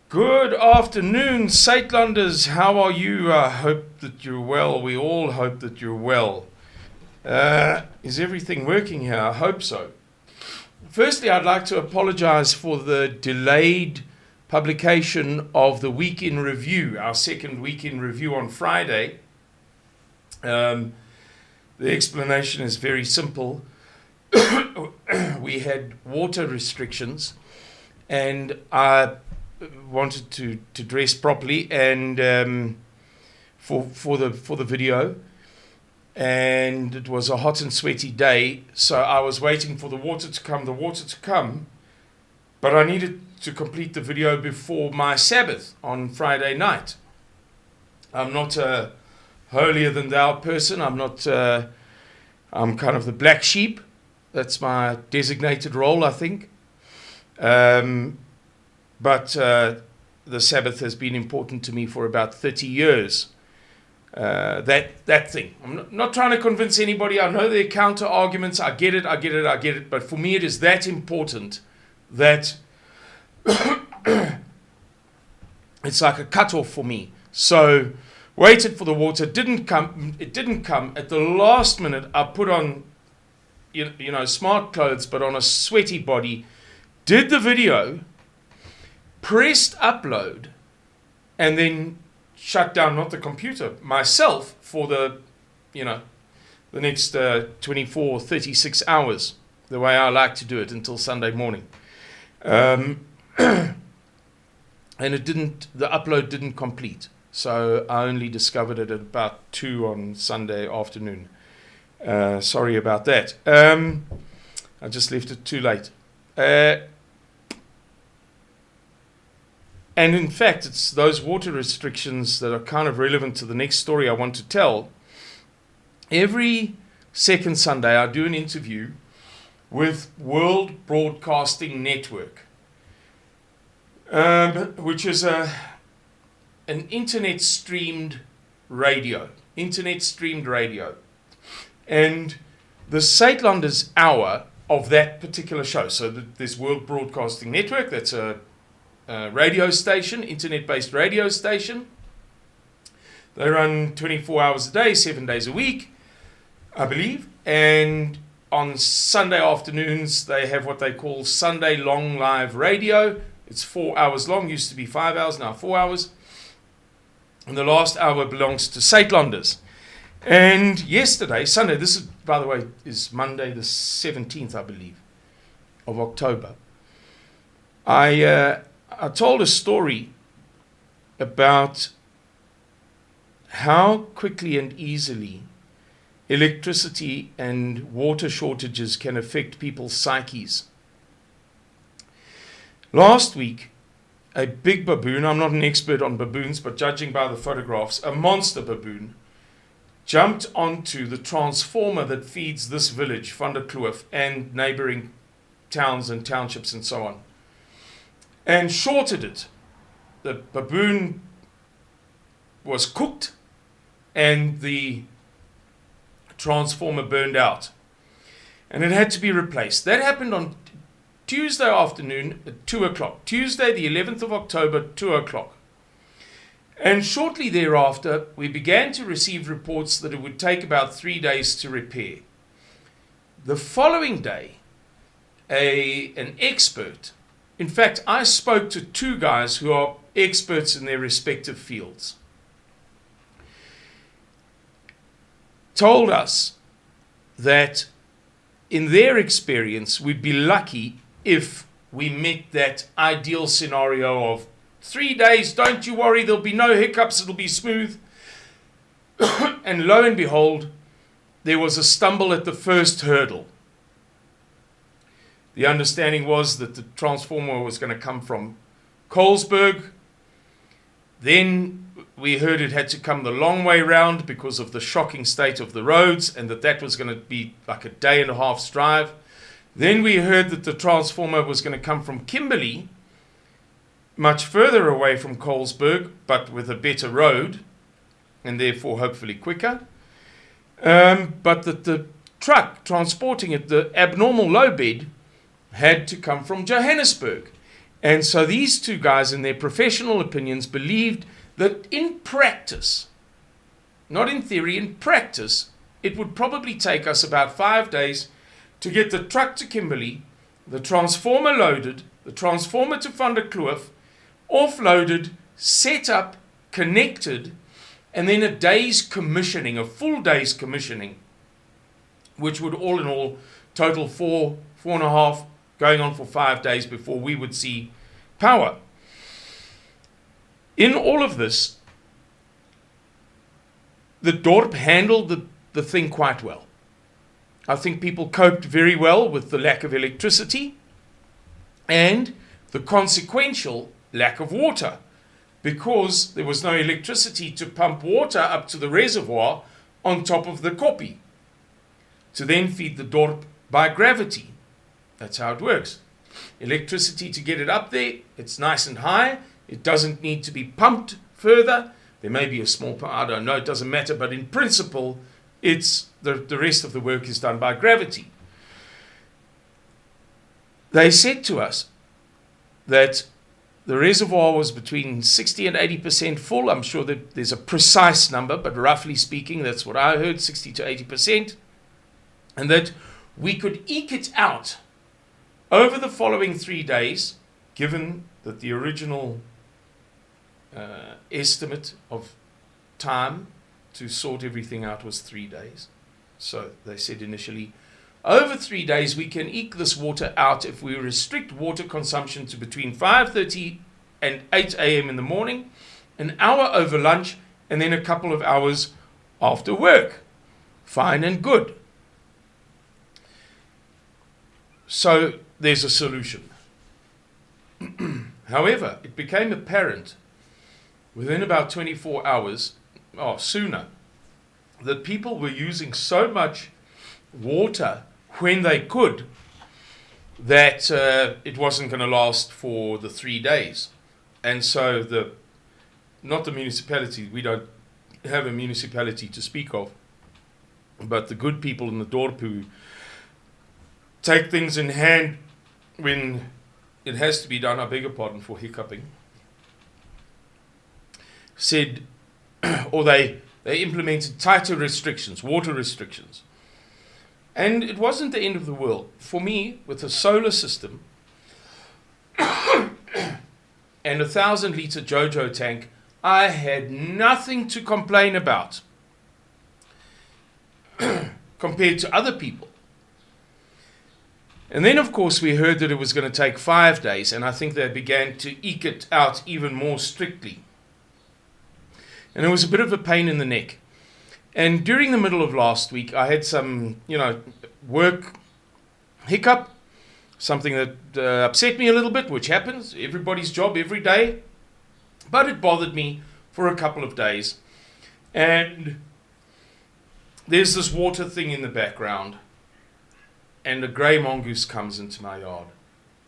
Good afternoon, Saitlanders. How are you? I hope that you're well. We all hope that you're well. Is everything working here? I hope so. Firstly, I'd like to apologize for the delayed publication of the Week in Review, our second Week in Review on Friday. The explanation is very simple. We had water restrictions, and I wanted to dress properly and for the video, and it was a hot and sweaty day, so I was waiting for the water to come, but I needed to complete the video before my Sabbath on Friday night. I'm not a holier than thou person. I'm kind of the black sheep. That's my designated role, I think. But the Sabbath has been important to me for about 30 years. That thing. I'm not trying to convince anybody. I know there are counter arguments. I get it. But for me, it is that important that it's like a cutoff for me. So waited for the water. It didn't come. At the last minute, I put on, smart clothes, but on a sweaty body. Did the video, pressed upload, and then shut down, not the computer, myself for the next 24, 36 hours, the way I like to do it until Sunday morning. And the upload didn't complete. So I only discovered it at about 2 on Sunday afternoon. Sorry about that. I just left it too late. And in fact, it's those water restrictions that are kind of relevant to the next story I want to tell. Every second Sunday, I do an interview with World Broadcasting Network, which is an internet streamed radio. And the Saitlanders hour of that particular show. So there's World Broadcasting Network, that's a radio station, internet-based radio station. They run 24 hours a day, 7 days a week, I believe. And on Sunday afternoons, they have what they call Sunday Long Live Radio. It's 4 hours long, used to be 5 hours, now 4 hours. And the last hour belongs to Saitlanders. And yesterday, Sunday, this is, by the way, is Monday the 17th, I believe, of October. I told a story about how quickly and easily electricity and water shortages can affect people's psyches. Last week, a big baboon, I'm not an expert on baboons, but judging by the photographs, a monster baboon, jumped onto the transformer that feeds this village, Van der Kloof, and neighboring towns and townships and so on, and shorted it. The baboon was cooked and the transformer burned out, and it had to be replaced. That happened on Tuesday afternoon at 2 o'clock. Tuesday the 11th of October, 2 o'clock. And shortly thereafter, we began to receive reports that it would take about 3 days to repair. The following day, an expert, in fact, I spoke to 2 guys who are experts in their respective fields, told us that in their experience, we'd be lucky if we met that ideal scenario of 3 days, don't you worry, there'll be no hiccups, it'll be smooth. And lo and behold, there was a stumble at the first hurdle. The understanding was that the transformer was going to come from Colesberg. Then we heard it had to come the long way round because of the shocking state of the roads, and that was going to be like a day and a half's drive. Then we heard that the transformer was going to come from Kimberley, much further away from Colesberg, but with a better road, and therefore hopefully quicker. But that the truck transporting it, the abnormal low bed, had to come from Johannesburg. And so these two guys, in their professional opinions, believed that in practice, not in theory, in practice, it would probably take us about 5 days to get the truck to Kimberley, the transformer loaded, the transformer to Van der Kloof, offloaded, set up, connected, and then a day's commissioning, a full day's commissioning, which would all in all total 4.5, going on for 5 days before we would see power. In all of this, the dorp handled the thing quite well. I think people coped very well with the lack of electricity and the consequential lack of water, because there was no electricity to pump water up to the reservoir on top of the koppie to then feed the dorp by gravity. That's how it works. Electricity to get it up there, it's nice and high. It doesn't need to be pumped further. There may be a small pump, I don't know, it doesn't matter, but in principle, it's the rest of the work is done by gravity. They said to us that the reservoir was between 60 and 80% full. I'm sure that there's a precise number, but roughly speaking, that's what I heard, 60 to 80%. And that we could eke it out over the following 3 days, given that the original estimate of time to sort everything out was 3 days. So they said initially, over 3 days we can eke this water out if we restrict water consumption to between 5:30 and 8 a.m. in the morning, an hour over lunch, and then a couple of hours after work. Fine and good. So there's a solution. However, it became apparent within about 24 hours, or sooner, that people were using so much water when they could that it wasn't going to last for the 3 days. And so not the municipality, we don't have a municipality to speak of, but the good people in the dorp who take things in hand when it has to be done, I beg your pardon for hiccuping, said, or they implemented tighter restrictions, water restrictions. And it wasn't the end of the world. For me, with a solar system and a 1,000-litre JoJo tank, I had nothing to complain about compared to other people. And then, of course, we heard that it was going to take 5 days, and I think they began to eke it out even more strictly. And it was a bit of a pain in the neck. And during the middle of last week, I had some, work hiccup, something that upset me a little bit, which happens, everybody's job every day. But it bothered me for a couple of days. And there's this water thing in the background. And a grey mongoose comes into my yard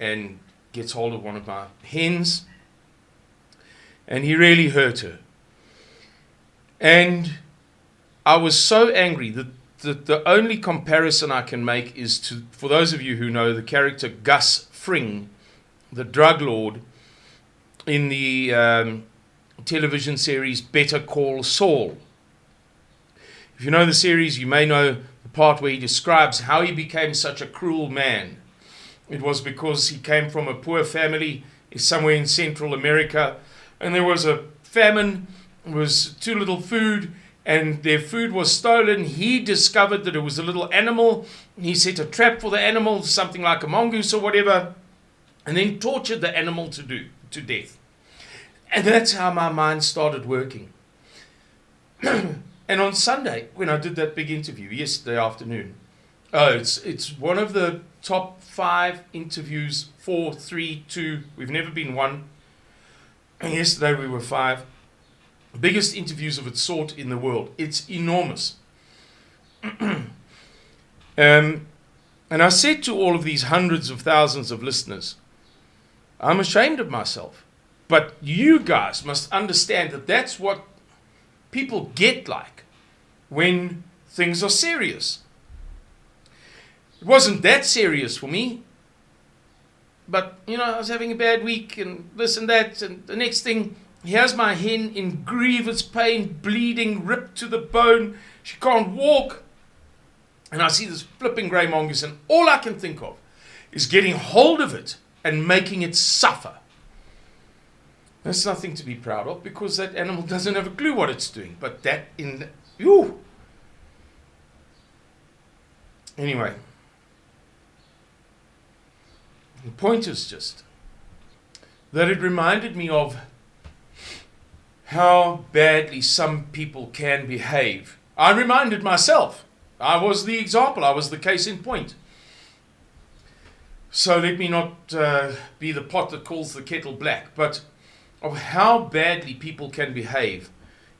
and gets hold of one of my hens. And he really hurt her. And I was so angry that the only comparison I can make is to, for those of you who know the character Gus Fring, the drug lord in the television series Better Call Saul. If you know the series, you may know the part where he describes how he became such a cruel man. It was because he came from a poor family somewhere in Central America, and there was a famine, there was too little food, and their food was stolen. He discovered that it was a little animal. He set a trap for the animal, something like a mongoose or whatever, and then tortured the animal to death. And that's how my mind started working. And on Sunday, when I did that big interview, yesterday afternoon, it's one of the top 5 interviews, 4, 3, 2, we've never been 1. And yesterday we were 5. Biggest interviews of its sort in the world. It's enormous. And I said to all of these hundreds of thousands of listeners, I'm ashamed of myself. But you guys must understand that that's what people get like when things are serious. It wasn't that serious for me. but, I was having a bad week and this and that. And the next thing, here's my hen in grievous pain, bleeding, ripped to the bone. She can't walk. And I see this flipping grey mongoose, and all I can think of is getting hold of it and making it suffer. That's nothing to be proud of, because that animal doesn't have a clue what it's doing. But that Anyway, the point is just that it reminded me of how badly some people can behave. I reminded myself. I was the example. I was the case in point. So let me not be the pot that calls the kettle black, but of how badly people can behave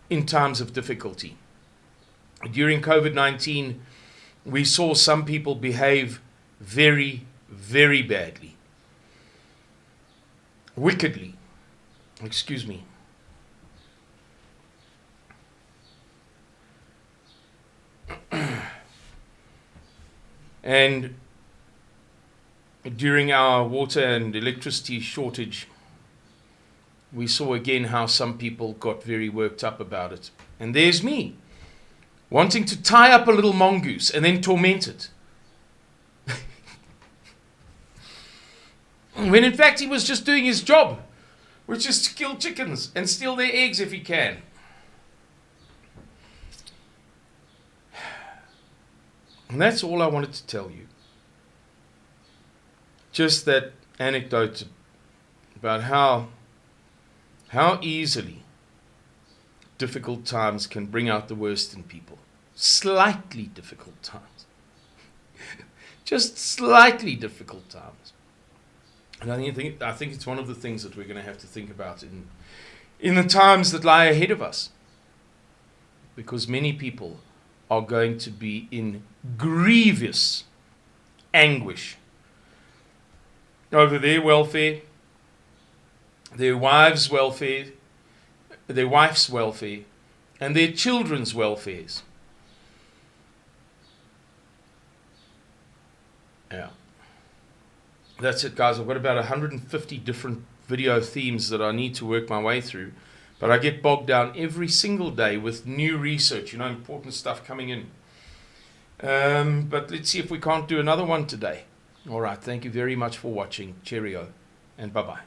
in times of difficulty. During COVID-19, we saw some people behave very, very badly. Wickedly. Excuse me. And during our water and electricity shortage, we saw again how some people got very worked up about it. And there's me, wanting to tie up a little mongoose and then torment it. When in fact he was just doing his job, which is to kill chickens and steal their eggs if he can. And that's all I wanted to tell you. Just that anecdote about how easily difficult times can bring out the worst in people. Slightly difficult times. Just slightly difficult times. And I think it's one of the things that we're going to have to think about in the times that lie ahead of us. Because many people are going to be in grievous anguish over their welfare, their wife's welfare, and their children's welfares. Yeah. That's it, guys. I've got about 150 different video themes that I need to work my way through. But I get bogged down every single day with new research, important stuff coming in. But let's see if we can't do another one today. All right. Thank you very much for watching. Cheerio and bye-bye.